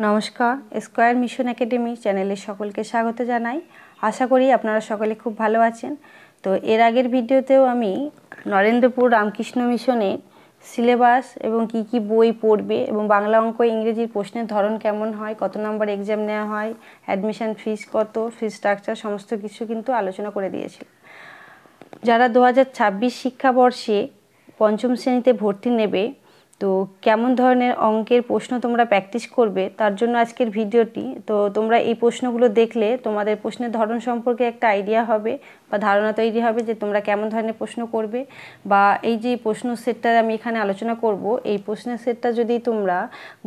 নমস্কার, square mission academy চ্যানেলে সকলকে স্বাগত জানাই। আশা করি আপনারা সকলে খুব ভালো আছেন। তো এর আগের ভিডিওতেও আমি নরেন্দ্রপুর রামকৃষ্ণ মিশনের সিলেবাস এবং কি বই পড়বে এবং বাংলা অঙ্ক ইংরেজির প্রশ্নের ধরন কেমন হয়, কত নম্বর এক্সাম নেওয়া হয়, অ্যাডমিশন ফিস কত, ফিস স্ট্রাকচার সমস্ত কিছু কিন্তু আলোচনা করে দিয়েছি। যারা 2026 শিক্ষাবর্ষে পঞ্চম শ্রেণীতে ভর্তি নেবে, তো কেমন ধরনের অঙ্কের প্রশ্ন তোমরা প্র্যাকটিস করবে তার জন্য আজকের ভিডিওটি। তো তোমরা এই প্রশ্নগুলো দেখলে তোমাদের প্রশ্নের ধরন সম্পর্কে একটা আইডিয়া হবে বা ধারণা তৈরি হবে যে তোমরা কেমন ধরনের প্রশ্ন করবে। বা এই যে প্রশ্ন সেটটা আমি এখানে আলোচনা করব, এই প্রশ্নের সেটটা যদি তোমরা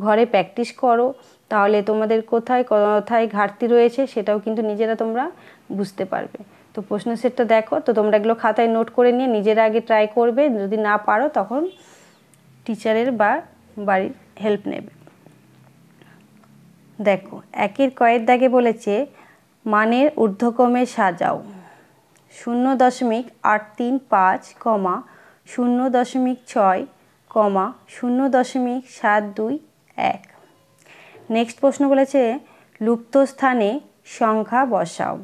ঘরে প্র্যাকটিস করো তাহলে তোমাদের কোথায় কোথায় ঘাটতি রয়েছে সেটাও কিন্তু নিজেরা তোমরা বুঝতে পারবে। তো প্রশ্ন সেটটা দেখো, তো তোমরা এগুলো খাতায় নোট করে নিয়ে নিজেরা আগে ট্রাই করবে, যদি না পারো তখন টিচারের বা বাড়ির হেল্প নেবে। দেখো, একের কয়ের দাগে বলেছে মানের ঊর্ধ্বক্রমে সাজাও 0.835, 0.6, 0.721। নেক্সট প্রশ্ন বলেছে লুপ্ত স্থানে সংখ্যা বসাও।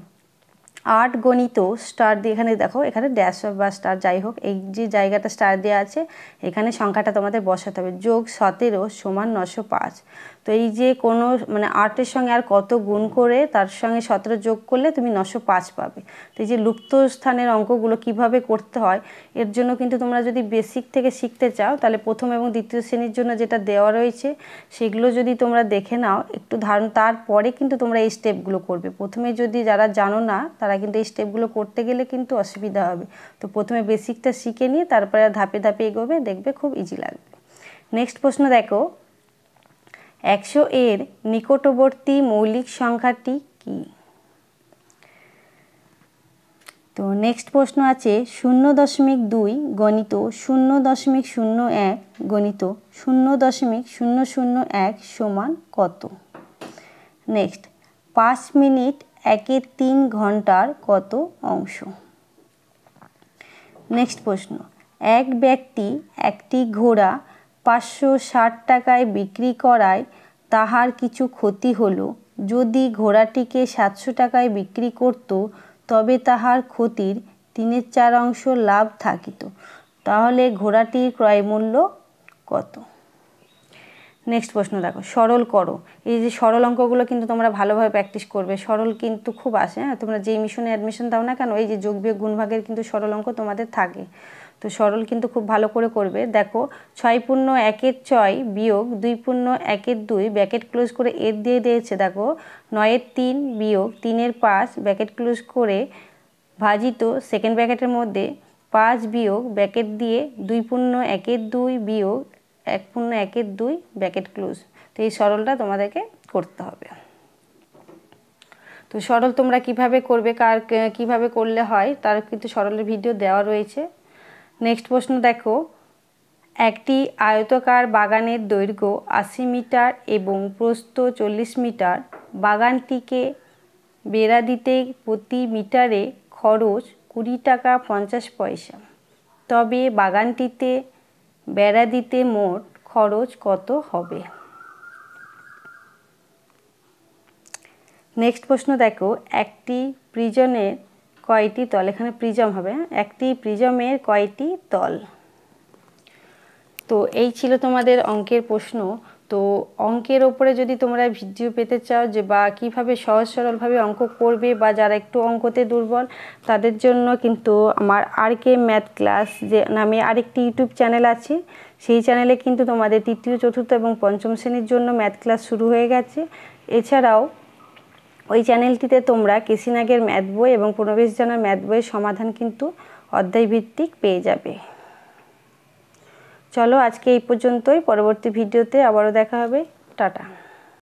8 গণিত স্টার দিয়ে, এখানে দেখো এখানে ড্যাশ বা স্টার যাই হোক, এই যে জায়গাটা স্টার দেওয়া আছে এখানে সংখ্যাটা তোমাদের বসাতে হবে। যোগ 17 সমান 905। তো এই যে কোনো মানে 8-এর সঙ্গে আর কত গুণ করে তার সঙ্গে 17 যোগ করলে তুমি 905 পাবে। তো এই যে লুপ্ত স্থানের অঙ্কগুলো কিভাবে করতে হয় এর জন্য কিন্তু তোমরা যদি বেসিক থেকে শিখতে চাও তাহলে প্রথম এবং দ্বিতীয় শ্রেণীর জন্য যেটা দেওয়া রয়েছে সেগুলো যদি তোমরা দেখে নাও একটু তারপরে কিন্তু তোমরা এই স্টেপগুলো করবে। প্রথমে যদি যারা জানো না তারা কিন্তু এই স্টেপগুলো করতে গেলে কিন্তু অসুবিধা হবে। তো প্রথমে বেসিকটা শিখে নিয়ে তারপরে ধাপে ধাপে এগোবে, দেখবে খুব ইজি লাগবে। নেক্সট প্রশ্ন দেখো, 100 এর নিকটবর্তী মৌলিক সংখ্যাটি কি? তো নেক্সট প্রশ্ন আছে 0.2 গণিত 0.01 গণিত 0.001 সমান কত? নেক্সট 5 মিনিট 1/3 ঘন্টার কত অংশ? নেক্সট প্রশ্ন, এক ব্যক্তি একটি ঘোড়া 560 টাকায় বিক্রি করায় তাহার কিছু ক্ষতি হলো। যদি ঘোড়াটিকে 700 টাকায় বিক্রি করত তবে তাহার ক্ষতির 3/4 অংশ লাভ থাকিত, তাহলে ঘোড়াটির ক্রয় মূল্য কত? নেক্সট প্রশ্ন দেখো, সরল করো। এই যে সরল অঙ্কগুলো কিন্তু তোমরা ভালোভাবে প্র্যাকটিস করবে, সরল কিন্তু খুব আসে। হ্যাঁ, তোমরা যেই মিশনে অ্যাডমিশন দাও না কেন এই যে যোগ বিয়োগ গুণ ভাগের কিন্তু সরল অঙ্ক তোমাদের থাকে। তো সরল কিন্তু খুব ভালো করে করবে। দেখো 6.1 বিয়োগ 2.1 ব্র্যাকেট ক্লোজ করে এর দিয়ে দিয়েছে। দেখো 9/3 বিয়োগ 3/5 ব্র্যাকেট ক্লোজ করে ভাজিত সেকেন্ড ব্র্যাকেটের মধ্যে 5 বিয়োগ ব্র্যাকেট দিয়ে 2.1 বিয়োগ 1.1 ব্র্যাকেট ক্লোজ। তো এই সরলটা তোমাদেরকে করতে হবে। তো সরল তোমরা কিভাবে করবে, কিভাবে করলে হয় তার কিন্তু সরলের ভিডিও দেওয়া রয়েছে। নেক্সট প্রশ্ন দেখো, একটি আয়তাকার বাগানের দৈর্ঘ্য 80 মিটার এবং প্রস্থ 40 মিটার। বাগানটিকে বেড়া দিতে প্রতি মিটারে খরচ 20 টাকা 50 পয়সা। তবে বাগানটিতে বেড়া দিতে মোট খরচ কত হবে? নেক্সট প্রশ্ন দেখো, একটি প্রিজমের কয়টি তল? এখানে প্রিজম হবে, একটি প্রিজমের কয়টি তল? তো এই ছিল তোমাদের অঙ্কের প্রশ্ন। তো অঙ্কের ওপরে যদি তোমরা ভিডিও পেতে চাও যে বা কীভাবে সহজ সরলভাবে অঙ্ক করবে বা যারা একটু অঙ্কতে দুর্বল তাদের জন্য কিন্তু আমার RK ম্যাথ ক্লাস যে নামে আরেকটি ইউটিউব চ্যানেল আছে, সেই চ্যানেলে কিন্তু তোমাদের তৃতীয়, চতুর্থ এবং পঞ্চম শ্রেণীর জন্য ম্যাথ ক্লাস শুরু হয়ে গেছে। এছাড়াও ওই চ্যানেলটিতে তোমরা কেসি নাগের ম্যাথ বই এবং প্রণবেশ জানার ম্যাথ বইয়ের সমাধান কিন্তু অধ্যায়ভিত্তিক পেয়ে যাবে। চলো আজকে এই পর্যন্তই, পরবর্তী ভিডিওতে আবারও দেখা হবে। টাটা।